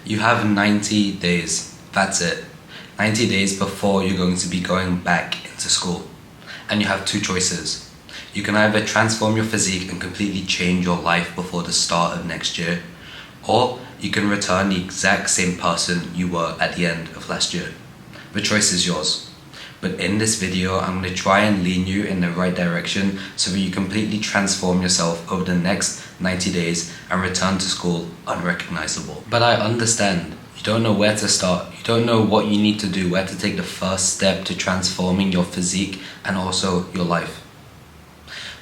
You have 90 days, that's it. 90 days before you're going to be going back into school. And you have two choices. You can either transform your physique and completely change your life before the start of next year, or you can return the exact same person you were at the end of last year. The choice is yours. But in this video, I'm going to try and lean you in the right direction so that you completely transform yourself over the next 90 days and return to school unrecognizable. But I understand, you don't know where to start, you don't know what you need to do, where to take the first step to transforming your physique and also your life.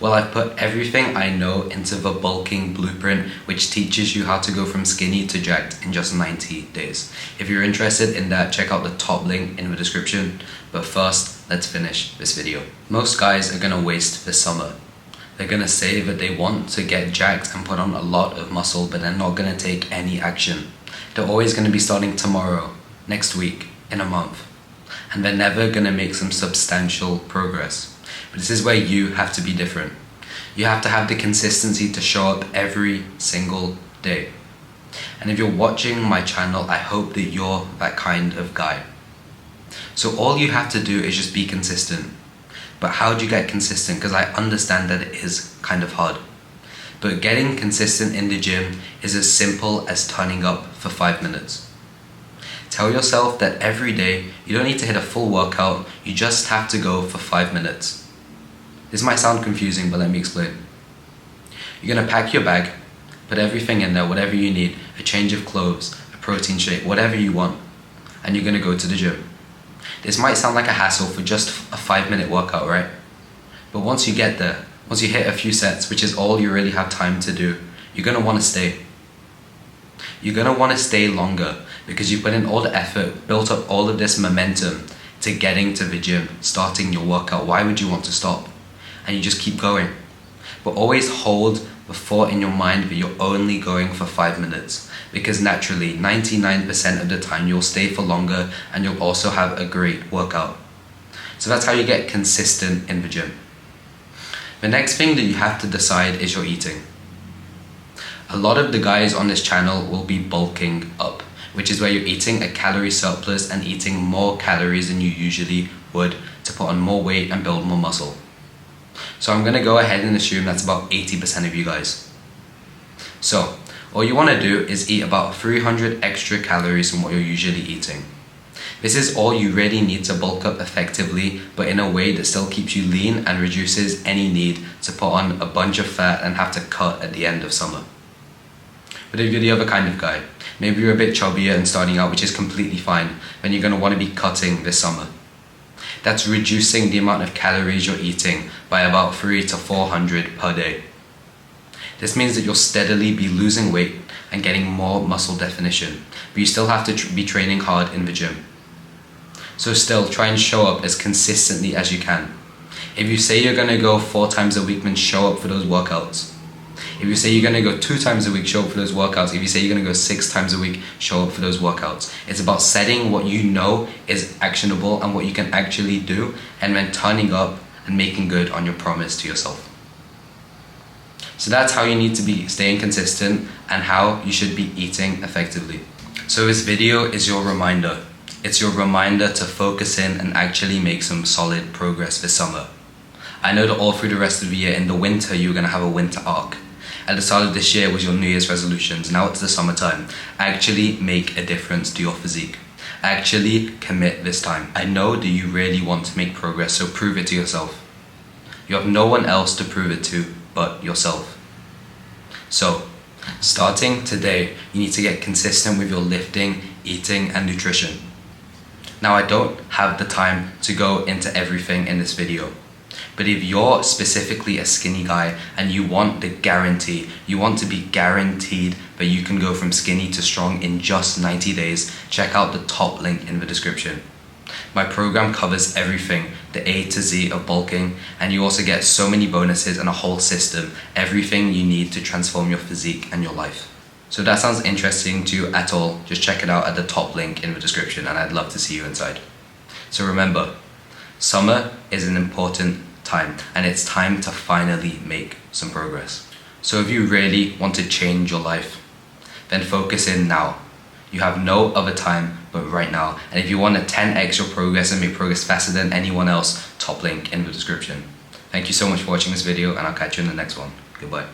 Well, I've put everything I know into the bulking blueprint, which teaches you how to go from skinny to jacked in just 90 days. If you're interested in that, check out the top link in the description. But first, let's finish this video. Most guys are gonna waste this summer. They're gonna say that they want to get jacked and put on a lot of muscle, but they're not gonna take any action. They're always gonna be starting tomorrow, next week, in a month. And they're never gonna make some substantial progress. But this is where you have to be different. You have to have the consistency to show up every single day. And if you're watching my channel, I hope that you're that kind of guy. So all you have to do is just be consistent. But how do you get consistent? Because I understand that it is kind of hard. But getting consistent in the gym is as simple as turning up for 5 minutes. Tell yourself that every day, you don't need to hit a full workout, you just have to go for 5 minutes. This might sound confusing, but let me explain. You're gonna pack your bag, put everything in there, whatever you need, a change of clothes, a protein shake, whatever you want, and you're gonna go to the gym. This might sound like a hassle for just a 5-minute workout, right? But once you get there, once you hit a few sets, which is all you really have time to do, you're gonna wanna stay. You're gonna wanna stay longer because you put in all the effort, built up all of this momentum to getting to the gym, starting your workout. Why would you want to stop? And you just keep going. But always hold the thought in your mind that you're only going for 5 minutes, because naturally 99% of the time you'll stay for longer and you'll also have a great workout. So that's how you get consistent in the gym. The next thing that you have to decide is your eating. A lot of the guys on this channel will be bulking up, which is where you're eating a calorie surplus and eating more calories than you usually would to put on more weight and build more muscle. So I'm gonna go ahead and assume that's about 80% of you guys. So all you wanna do is eat about 300 extra calories from what you're usually eating. This is all you really need to bulk up effectively, but in a way that still keeps you lean and reduces any need to put on a bunch of fat and have to cut at the end of summer. But if you're the other kind of guy, maybe you're a bit chubbier and starting out, which is completely fine, then you're gonna wanna be cutting this summer. That's reducing the amount of calories you're eating by about 300 to 400 per day. This means that you'll steadily be losing weight and getting more muscle definition, but you still have to be training hard in the gym. So still, try and show up as consistently as you can. If you say you're gonna go 4 times a week, then show up for those workouts. If you say you're gonna go 2 times a week, show up for those workouts. If you say you're gonna go 6 times a week, show up for those workouts. It's about setting what you know is actionable and what you can actually do, and then turning up and making good on your promise to yourself. So that's how you need to be staying consistent and how you should be eating effectively. So this video is your reminder. It's your reminder to focus in and actually make some solid progress this summer. I know that all through the rest of the year, in the winter, you're gonna have a winter arc. At the start of this year was your New Year's resolutions. Now it's the summertime. Actually make a difference to your physique. Actually commit this time. I know that you really want to make progress, so prove it to yourself. You have no one else to prove it to but yourself. So, starting today, you need to get consistent with your lifting, eating, and nutrition. Now, I don't have the time to go into everything in this video. But if you're specifically a skinny guy and you want the guarantee, you want to be guaranteed that you can go from skinny to strong in just 90 days, check out the top link in the description. My program covers everything, the A to Z of bulking, and you also get so many bonuses and a whole system, everything you need to transform your physique and your life. So if that sounds interesting to you at all, just check it out at the top link in the description, and I'd love to see you inside. So remember, summer is an important time, and it's time to finally make some progress. So if you really want to change your life, then focus in now. You have no other time but right now. And if you want to 10x your progress and make progress faster than anyone else, top link in the description. Thank you so much for watching this video, and I'll catch you in the next one. Goodbye.